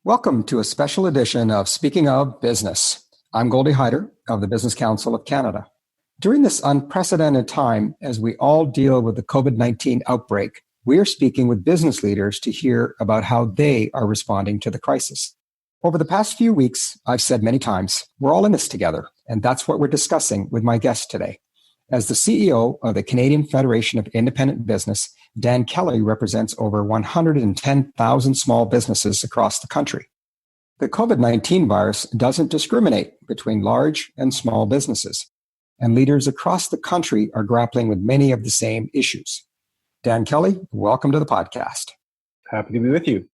Welcome to a special edition of Speaking of Business. I'm Goldie Hyder of the Business Council of Canada. During this unprecedented time, as we all deal with the COVID-19 outbreak, we are speaking with business leaders to hear about how they are responding to the crisis. Over the past few weeks, I've said many times, we're all in this together, and that's what we're discussing with my guest today. As the CEO of the Canadian Federation of Independent Business, Dan Kelly represents over 110,000 small businesses across the country. The COVID-19 virus doesn't discriminate between large and small businesses, and leaders across the country are grappling with many of the same issues. Dan Kelly, welcome to the podcast. Happy to be with you.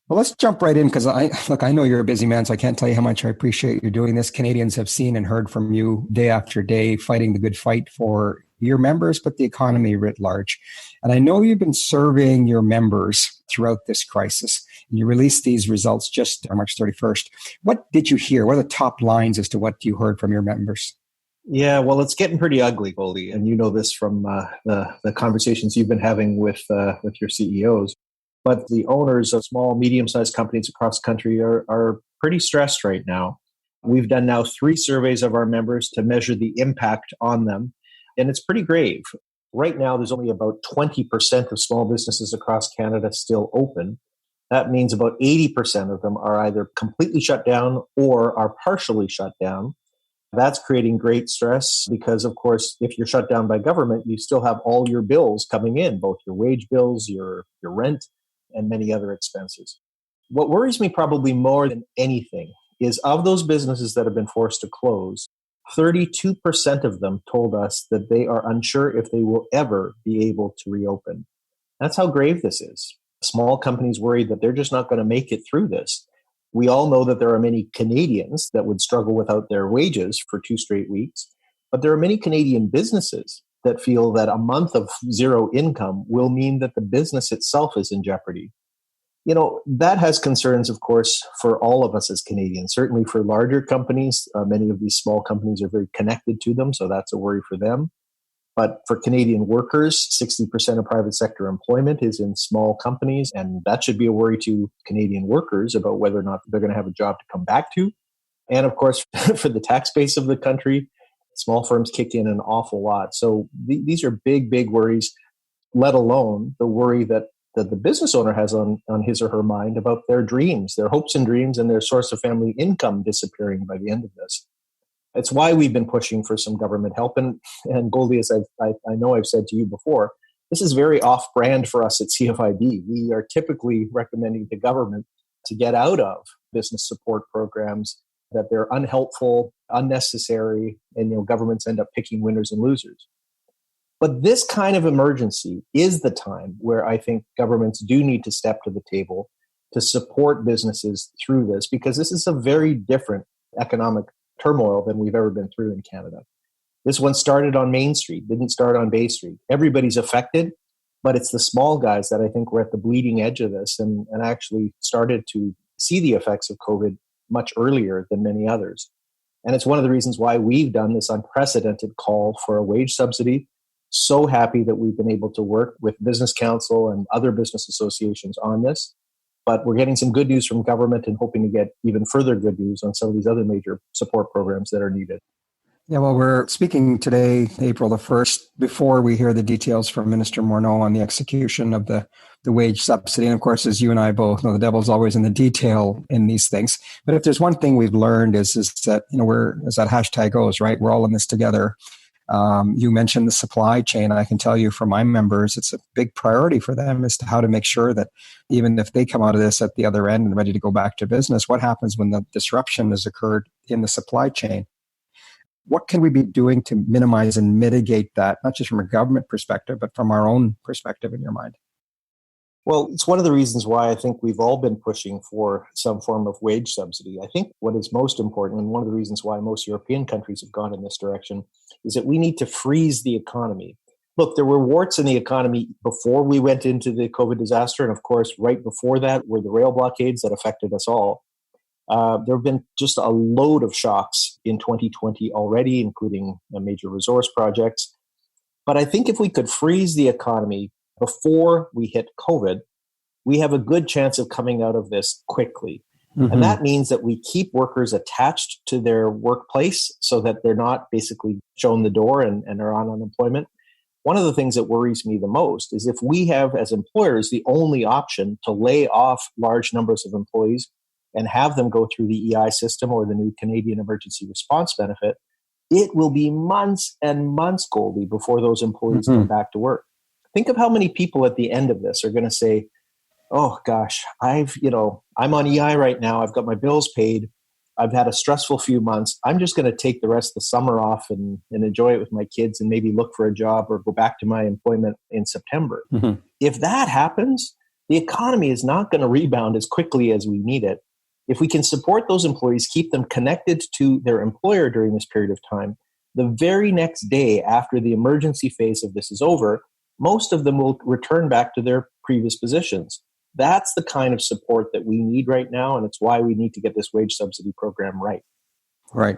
Well, let's jump right in because I know you're a busy man, so I can't tell you how much I appreciate you doing this. Canadians have seen and heard from you day after day, fighting the good fight for your members, but the economy writ large. And I know you've been serving your members throughout this crisis. And you released these results just on March 31st. What did you hear? What are the top lines as to what you heard from your members? Yeah, well, it's getting pretty ugly, Goldie, and you know this from the conversations you've been having with your CEOs. But the owners of small, medium-sized companies across the country are pretty stressed right now. We've done now 3 surveys of our members to measure the impact on them, and it's pretty grave. Right now, there's only about 20% of small businesses across Canada still open. That means about 80% of them are either completely shut down or are partially shut down. That's creating great stress because, of course, if you're shut down by government, you still have all your bills coming in, both your wage bills, your rent, and many other expenses. What worries me probably more than anything is of those businesses that have been forced to close, 32% of them told us that they are unsure if they will ever be able to reopen. That's how grave this is. Small companies worry that they're just not going to make it through this. We all know that there are many Canadians that would struggle without their wages for 2 straight weeks, but there are many Canadian businesses that feel that a month of zero income will mean that the business itself is in jeopardy. You know, that has concerns, of course, for all of us as Canadians, certainly for larger companies. Many of these small companies are very connected to them, so that's a worry for them. But for Canadian workers, 60% of private sector employment is in small companies, and that should be a worry to Canadian workers about whether or not they're going to have a job to come back to. And of course, for the tax base of the country, small firms kick in an awful lot. So these are big, big worries, let alone the worry that the business owner has on his or her mind about their dreams, their hopes and dreams, and their source of family income disappearing by the end of this. It's why we've been pushing for some government help. And Goldie, as I know I've said to you before, this is very off-brand for us at CFIB. We are typically recommending to government to get out of business support programs, that they're unhelpful, unnecessary, and governments end up picking winners and losers. But this kind of emergency is the time where I think governments do need to step to the table to support businesses through this, because this is a very different economic turmoil than we've ever been through in Canada. This one started on Main Street, didn't start on Bay Street. Everybody's affected, but it's the small guys that I think were at the bleeding edge of this and actually started to see the effects of COVID much earlier than many others. And it's one of the reasons why we've done this unprecedented call for a wage subsidy. So happy that we've been able to work with Business Council and other business associations on this. But we're getting some good news from government and hoping to get even further good news on some of these other major support programs that are needed. Yeah, well, we're speaking today, April the 1st, before we hear the details from Minister Morneau on the execution of the wage subsidy. And of course, as you and I both know, the devil's always in the detail in these things. But if there's one thing we've learned is that, we're, as that hashtag goes, right, we're all in this together. You mentioned the supply chain. I can tell you from my members, it's a big priority for them as to how to make sure that even if they come out of this at the other end and ready to go back to business, what happens when the disruption has occurred in the supply chain? What can we be doing to minimize and mitigate that, not just from a government perspective, but from our own perspective in your mind? Well, it's one of the reasons why I think we've all been pushing for some form of wage subsidy. I think what is most important, and one of the reasons why most European countries have gone in this direction, is that we need to freeze the economy. Look, there were warts in the economy before we went into the COVID disaster. And of course, right before that were the rail blockades that affected us all. There have been just a load of shocks in 2020 already, including major resource projects. But I think if we could freeze the economy before we hit COVID, we have a good chance of coming out of this quickly. And that means that we keep workers attached to their workplace so that they're not basically shown the door and are on unemployment. One of the things that worries me the most is if we have, as employers, the only option to lay off large numbers of employees and have them go through the EI system or the new Canadian Emergency Response Benefit, it will be months and months, Goldie, before those employees come back to work. Think of how many people at the end of this are going to say, oh gosh, I'm on EI right now. I've got my bills paid. I've had a stressful few months. I'm just going to take the rest of the summer off and enjoy it with my kids and maybe look for a job or go back to my employment in September. If that happens, the economy is not going to rebound as quickly as we need it. If we can support those employees, keep them connected to their employer during this period of time, the very next day after the emergency phase of this is over, most of them will return back to their previous positions. That's the kind of support that we need right now, and it's why we need to get this wage subsidy program right. Right.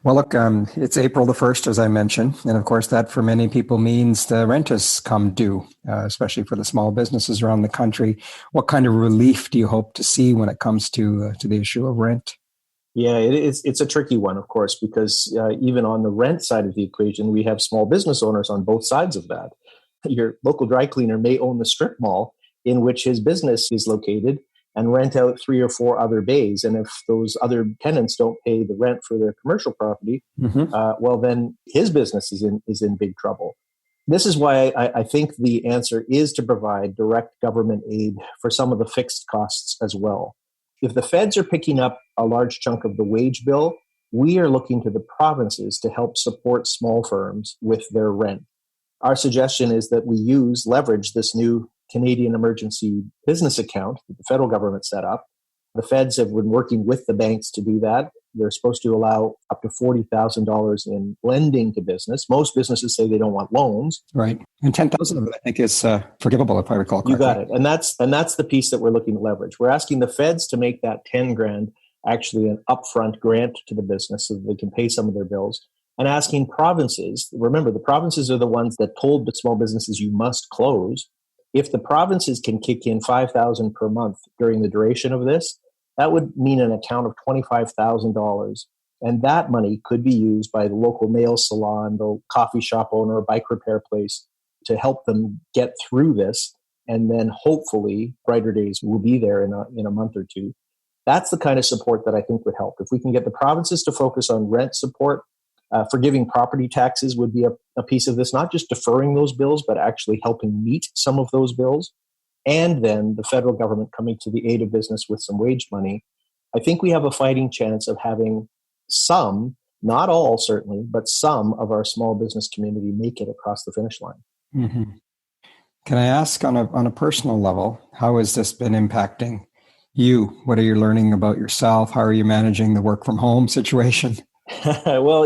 Well, look, it's April the 1st, as I mentioned. And of course, that for many people means the rent has come due, especially for the small businesses around the country. What kind of relief do you hope to see when it comes to the issue of rent? Yeah, it's a tricky one, of course, because even on the rent side of the equation, we have small business owners on both sides of that. Your local dry cleaner may own the strip mall in which his business is located and rent out 3 or 4 other bays. And if those other tenants don't pay the rent for their commercial property, well, then his business is in big trouble. This is why I think the answer is to provide direct government aid for some of the fixed costs as well. If the feds are picking up a large chunk of the wage bill, we are looking to the provinces to help support small firms with their rent. Our suggestion is that we leverage this new Canadian Emergency Business Account that the federal government set up. The feds have been working with the banks to do that. They're supposed to allow up to $40,000 in lending to business. Most businesses say they don't want loans. Right. And 10,000 of it, I think, is forgivable, if I recall correctly. You got it. And that's the piece that we're looking to leverage. We're asking the feds to make that 10 grand actually an upfront grant to the business so that they can pay some of their bills. And asking provinces, remember, the provinces are the ones that told the small businesses you must close. If the provinces can kick in $5,000 per month during the duration of this, that would mean an account of $25,000. And that money could be used by the local nail salon, the coffee shop owner, bike repair place to help them get through this. And then hopefully brighter days will be there in a month or two. That's the kind of support that I think would help. If we can get the provinces to focus on rent support, forgiving property taxes would be a piece of this, not just deferring those bills, but actually helping meet some of those bills. And then the federal government coming to the aid of business with some wage money. I think we have a fighting chance of having some, not all certainly, but some of our small business community make it across the finish line. Can I ask on a personal level, how has this been impacting you? What are you learning about yourself? How are you managing the work from home situation? Well,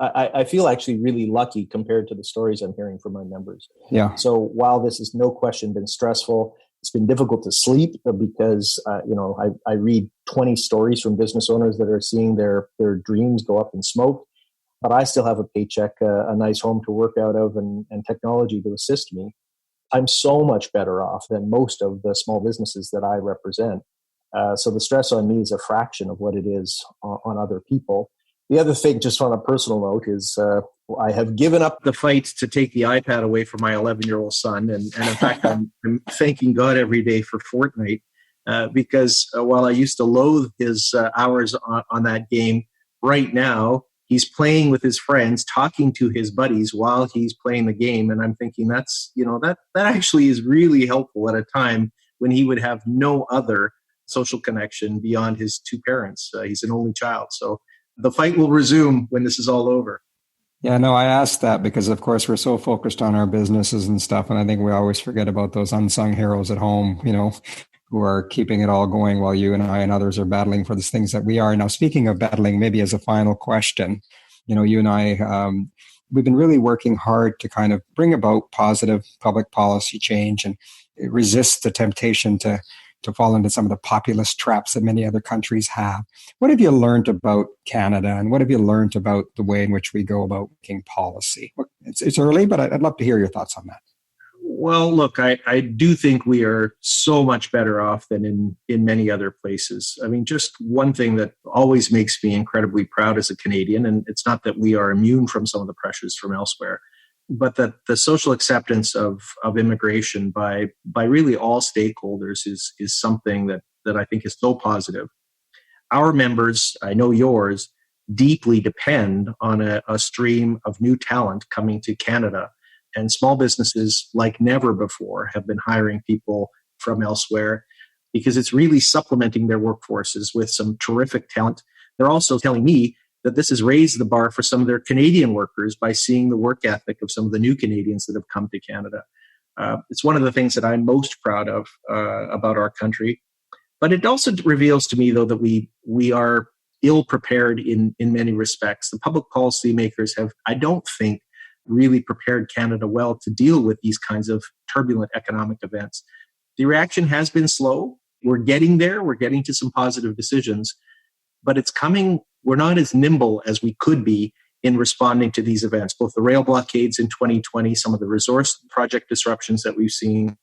I feel actually really lucky compared to the stories I'm hearing from my members. Yeah. So while this has no question been stressful, it's been difficult to sleep because, I read 20 stories from business owners that are seeing their dreams go up in smoke, but I still have a paycheck, a nice home to work out of and technology to assist me. I'm so much better off than most of the small businesses that I represent. So the stress on me is a fraction of what it is on other people. The other thing, just on a personal note, is I have given up the fight to take the iPad away from my 11-year-old son. And in fact, I'm thanking God every day for Fortnite because while I used to loathe his hours on that game, right now, he's playing with his friends, talking to his buddies while he's playing the game. And I'm thinking that actually is really helpful at a time when he would have no other social connection beyond his 2 parents. He's an only child. So the fight will resume when this is all over. Yeah, no, I asked that because, of course, we're so focused on our businesses and stuff. And I think we always forget about those unsung heroes at home, who are keeping it all going while you and I and others are battling for the things that we are. Now, speaking of battling, maybe as a final question, you and I, we've been really working hard to kind of bring about positive public policy change and resist the temptation to fall into some of the populist traps that many other countries have. What have you learned about Canada, and what have you learned about the way in which we go about making policy? It's early, but I'd love to hear your thoughts on that. Well, look, I do think we are so much better off than in many other places. I mean, just one thing that always makes me incredibly proud as a Canadian, and it's not that we are immune from some of the pressures from elsewhere, but that the social acceptance of immigration by really all stakeholders is something that I think is so positive. Our members, I know yours, deeply depend on a stream of new talent coming to Canada. And small businesses, like never before, have been hiring people from elsewhere because it's really supplementing their workforces with some terrific talent. They're also telling me that this has raised the bar for some of their Canadian workers by seeing the work ethic of some of the new Canadians that have come to Canada. It's one of the things that I'm most proud of about our country. But it also reveals to me, though, that we are ill prepared in many respects. The public policy makers have, I don't think, really prepared Canada well to deal with these kinds of turbulent economic events. The reaction has been slow. We're getting there. We're getting to some positive decisions, but it's coming. We're not as nimble as we could be in responding to these events, both the rail blockades in 2020, some of the resource project disruptions that we've seen,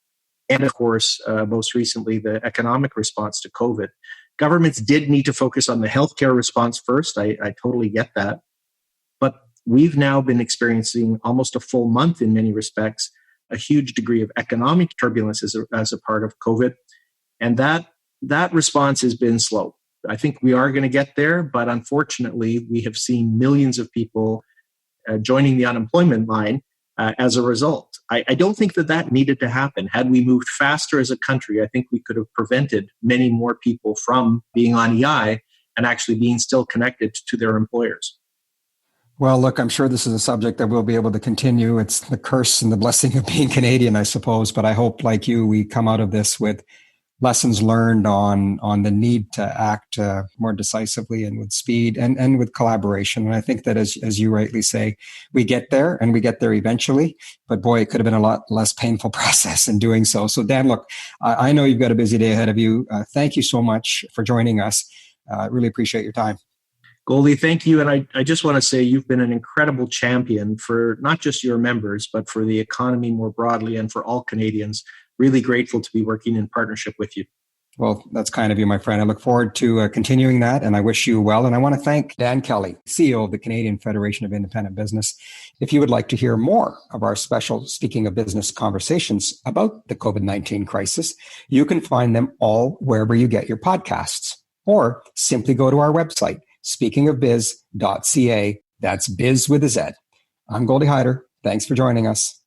and of course, most recently, the economic response to COVID. Governments did need to focus on the healthcare response first. I totally get that. But we've now been experiencing almost a full month in many respects, a huge degree of economic turbulence as a part of COVID. And that response has been slow. I think we are going to get there, but unfortunately, we have seen millions of people joining the unemployment line as a result. I don't think that needed to happen. Had we moved faster as a country, I think we could have prevented many more people from being on EI and actually being still connected to their employers. Well, look, I'm sure this is a subject that we'll be able to continue. It's the curse and the blessing of being Canadian, I suppose. But I hope, like you, we come out of this with lessons learned on the need to act more decisively and with speed and with collaboration. And I think that, as you rightly say, we get there and we get there eventually. But boy, it could have been a lot less painful process in doing so. So Dan, look, I know you've got a busy day ahead of you. Thank you so much for joining us. I really appreciate your time. Goldie, thank you. And I just want to say you've been an incredible champion for not just your members, but for the economy more broadly and for all Canadians. Really grateful to be working in partnership with you. Well, that's kind of you, my friend. I look forward to continuing that, and I wish you well. And I want to thank Dan Kelly, CEO of the Canadian Federation of Independent Business. If you would like to hear more of our special Speaking of Business conversations about the COVID-19 crisis, you can find them all wherever you get your podcasts, or simply go to our website, speakingofbiz.ca. That's biz with a Z. I'm Goldie Hyder. Thanks for joining us.